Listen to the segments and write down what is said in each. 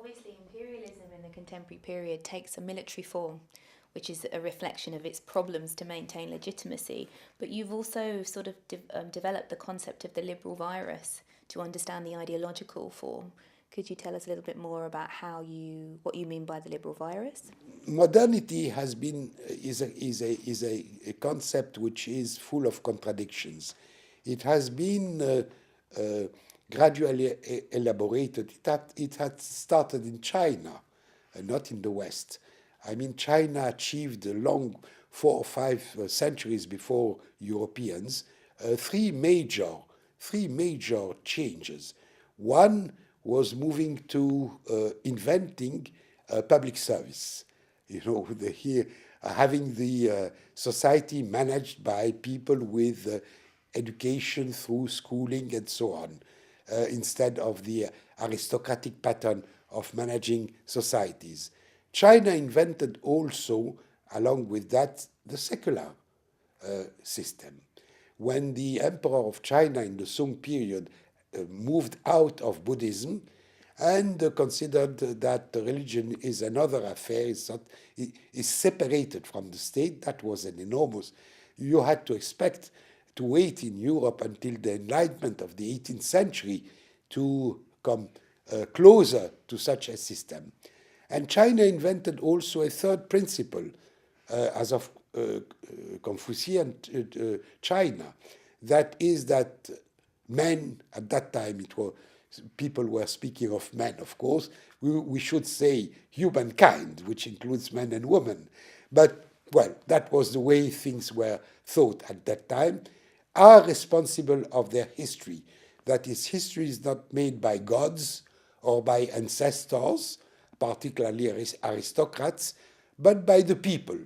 obviously imperialism in the contemporary period takes a military form, which is a reflection of its problems to maintain legitimacy. But you've also sort of developed the concept of the liberal virus to understand the ideological form. Could you tell us a little bit more about what you mean by the liberal virus? Modernity has been is a concept which is full of contradictions. It has been gradually elaborated. It had started in China, not in the West. I mean, China achieved a long 4 or 5 centuries before Europeans three major changes. One was moving to inventing public service. You know, having the society managed by people with education through schooling and so on, instead of the aristocratic pattern of managing societies. China invented also, along with that, the secular system. When the emperor of China in the Song period moved out of Buddhism and considered that the religion is another affair, is separated from the state, that was an enormous. You had to expect to wait in Europe until the Enlightenment of the 18th century to come closer to such a system. And China invented also a third principle, as of Confucian China, that is that men, at that time people were speaking of men, of course, we should say humankind, which includes men and women. But, well, that was the way things were thought at that time, are responsible of their history. That is, history is not made by gods or by ancestors, particularly aristocrats, but by the people.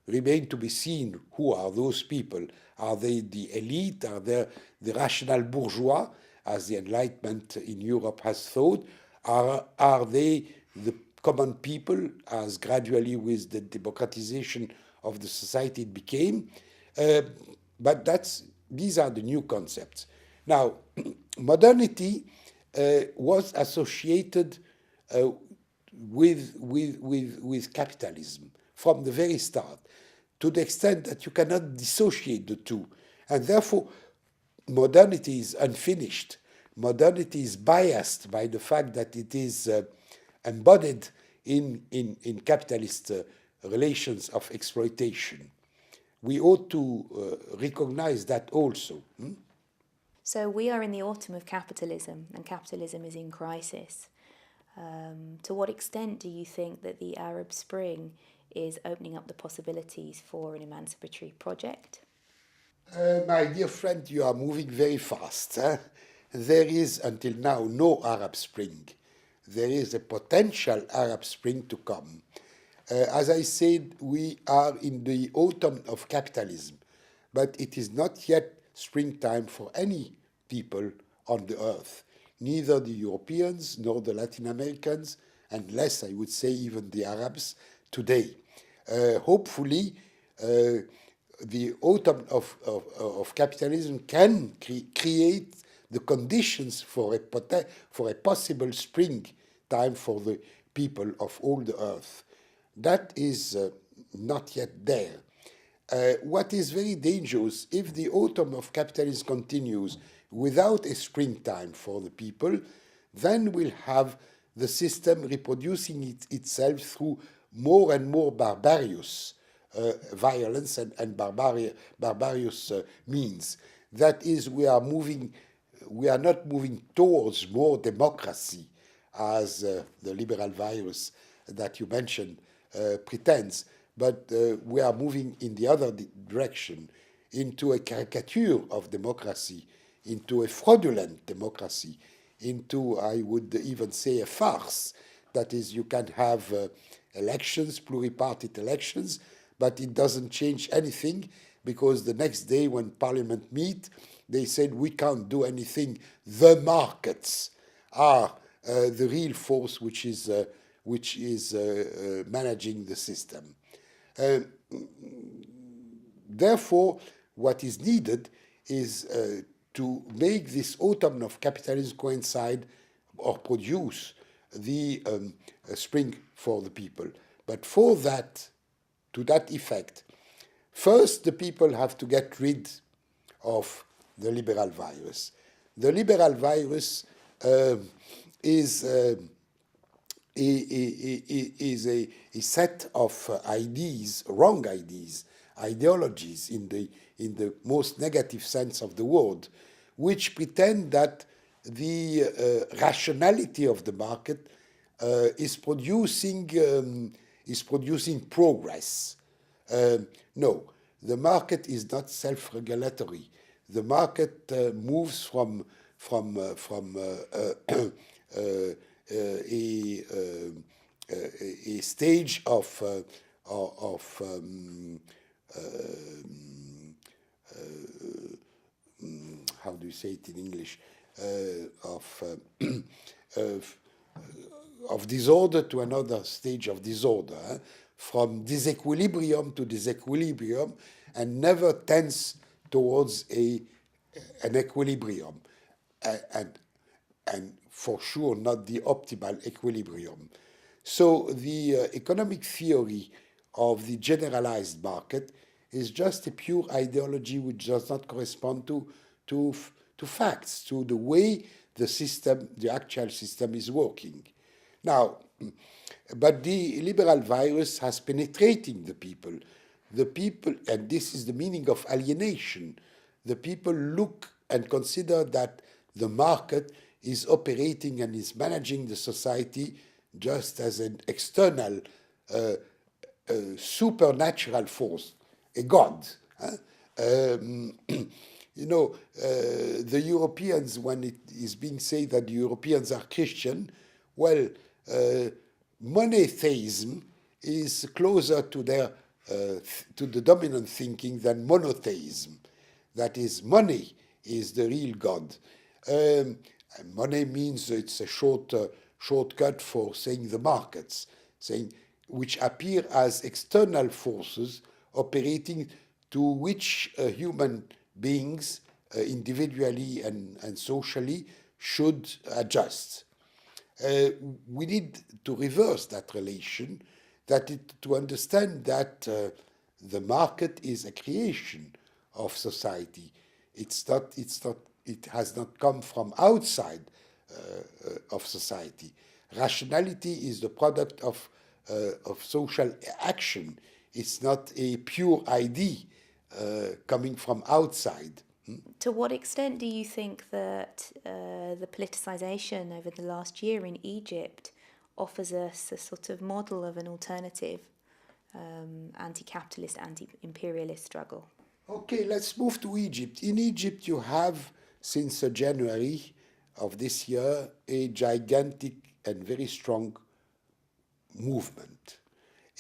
Remain to be seen who are those people. Are they the elite? Are they the rational bourgeois, as the Enlightenment in Europe has thought? Are they the common people, as gradually with the democratization of the society it became? But these are the new concepts. Now, modernity was associated with capitalism from the very start, to the extent that you cannot dissociate the two. And therefore, modernity is unfinished. Modernity is biased by the fact that it is embodied in capitalist relations of exploitation. We ought to recognize that also. So we are in the autumn of capitalism, and capitalism is in crisis. To what extent do you think that the Arab Spring is opening up the possibilities for an emancipatory project? My dear friend, you are moving very fast. There is, until now, no Arab Spring. There is a potential Arab Spring to come. As I said, we are in the autumn of capitalism, but it is not yet springtime for any people on the earth, neither the Europeans nor the Latin Americans, and less, I would say, even the Arabs today. Hopefully, the autumn of capitalism can create the conditions for a possible spring time for the people of all the earth. That is not yet there. What is very dangerous, if the autumn of capitalism continues without a springtime for the people, then we'll have the system reproducing itself through more and more barbarous violence and barbarous means. That is, we are not moving towards more democracy, as the liberal virus that you mentioned pretends, but we are moving in the other direction, into a caricature of democracy, into a fraudulent democracy, into, I would even say, a farce. That is, you can have elections, pluripartite elections, but it doesn't change anything, because the next day when Parliament meet, they said, we can't do anything. The markets are the real force which is managing the system. Therefore, what is needed is to make this autumn of capitalism coincide or produce the spring for the people. But for that, to that effect, first the people have to get rid of the liberal virus. The liberal virus is a set of ideas, wrong ideas, ideologies in the most negative sense of the word, which pretend that the rationality of the market is producing progress. No, the market is not self-regulatory. The market moves from a stage of how do you say it in English, of disorder to another stage of disorder, from disequilibrium to disequilibrium, and never tends towards an equilibrium, and for sure not the optimal equilibrium. So the economic theory of the generalized market is just a pure ideology which does not correspond to facts, to the way the system, the actual system is working. Now, but the liberal virus has penetrated the people. The people, and this is the meaning of alienation, the people look and consider that the market is operating and is managing the society just as an external supernatural force, a god. You know, the Europeans, when it is being said that the Europeans are Christian, well, monotheism is closer to their to the dominant thinking than monotheism. That is, money is the real god. And money means it's a shortcut for saying the markets, saying which appear as external forces operating to which human beings, individually and socially, should adjust. We need to reverse that relation, to understand that the market is a creation of society. It has not come from outside of society. Rationality is the product of social action. It's not a pure idea coming from outside. To what extent do you think that the politicization over the last year in Egypt offers us a sort of model of an alternative anti-capitalist, anti-imperialist struggle? Okay, let's move to Egypt. In Egypt, you have, since January of this year, a gigantic and very strong movement.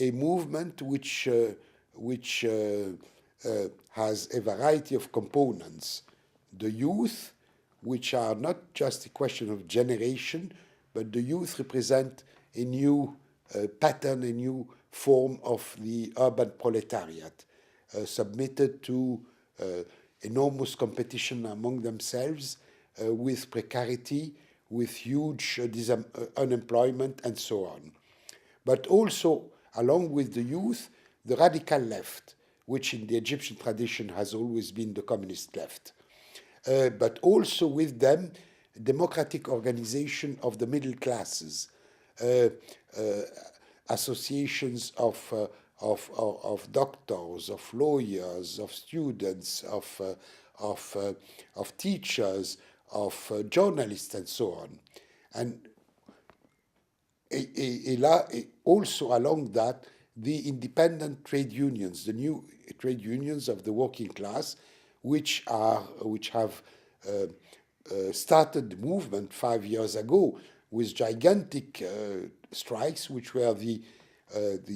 A movement which has a variety of components. The youth, which are not just a question of generation, but the youth represent a new pattern, a new form of the urban proletariat, submitted to enormous competition among themselves, with precarity, with huge unemployment, and so on. But also, along with the youth, the radical left, which in the Egyptian tradition has always been the communist left. But also with them, democratic organization of the middle classes, associations of doctors, of lawyers, of students, of teachers, of journalists, and so on. And also along that, the independent trade unions, the new trade unions of the working class, which have started the movement 5 years ago with gigantic strikes, which were the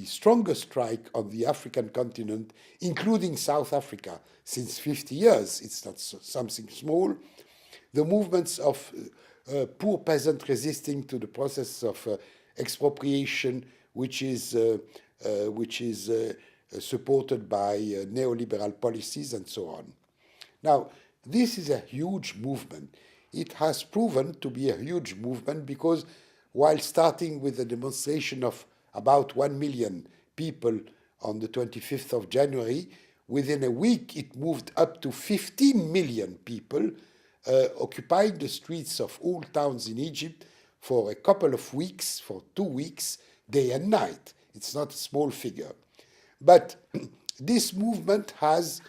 strongest strike on the African continent, including South Africa, since 50 years. It's not something small. The movements of poor peasants resisting to the process of expropriation, which is supported by neoliberal policies and so on. Now, this is a huge movement. It has proven to be a huge movement because while starting with a demonstration of about 1 million people on the 25th of January, within a week it moved up to 15 million people occupying the streets of all towns in Egypt for a couple of weeks, for 2 weeks, day and night. It's not a small figure. But this movement has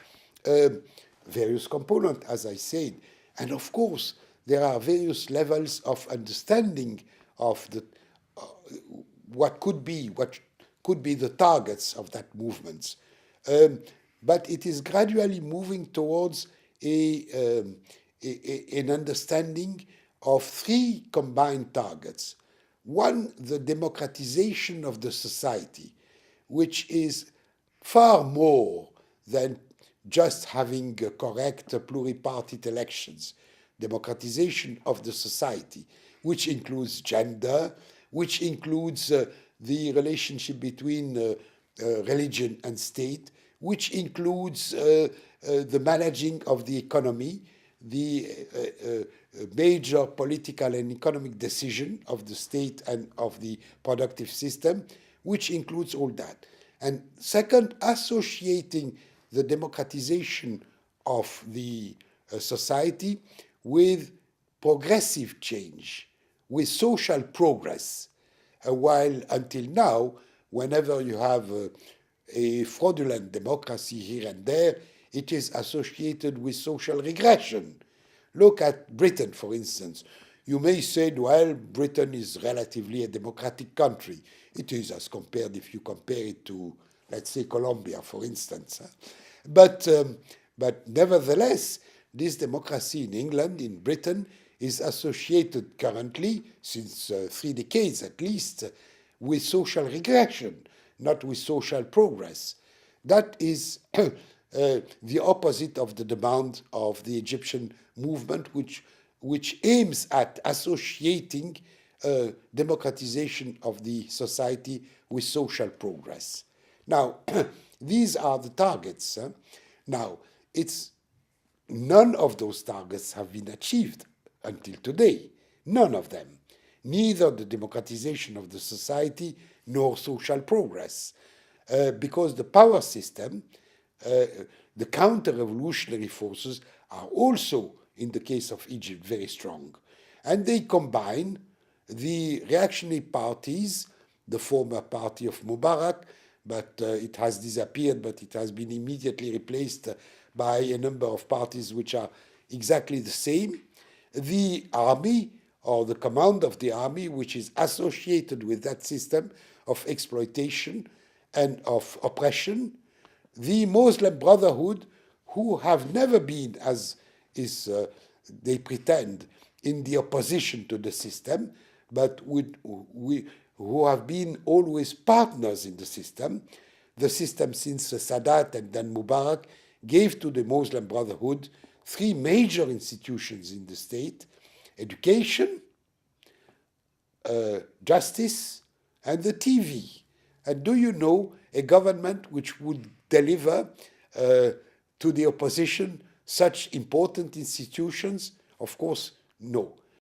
various components, as I said. And of course, there are various levels of understanding of the, what could be the targets of that movement. But it is gradually moving towards an understanding of three combined targets. One, the democratization of the society, which is far more than just having correct pluripartite elections. Democratization of the society, which includes gender, which includes the relationship between religion and state, which includes the managing of the economy, the major political and economic decision of the state and of the productive system, which includes all that. And second, associating the democratization of the society with progressive change, with social progress. While until now, whenever you have a fraudulent democracy here and there, it is associated with social regression. Look at Britain, for instance. You may say, well, Britain is relatively a democratic country. It is, as compared, if you compare it to, let's say, Colombia, for instance. But nevertheless, this democracy in England, in Britain, is associated currently, since 3 decades at least, with social regression, not with social progress. That is the opposite of the demand of the Egyptian movement, which aims at associating democratization of the society with social progress. Now, these are the targets. Now, none of those targets have been achieved until today. None of them. Neither the democratization of the society nor social progress. Because the power system, the counter-revolutionary forces are also, in the case of Egypt, very strong. And they combine the reactionary parties, the former party of Mubarak, but it has disappeared, but it has been immediately replaced by a number of parties which are exactly the same. The army, or the command of the army, which is associated with that system of exploitation and of oppression. The Muslim Brotherhood, who have never been, as they pretend, in the opposition to the system, but who have been always partners in the system. The system since Sadat and then Mubarak gave to the Muslim Brotherhood three major institutions in the state: education, justice, and the TV. And do you know a government which would deliver to the opposition such important institutions? Of course, no.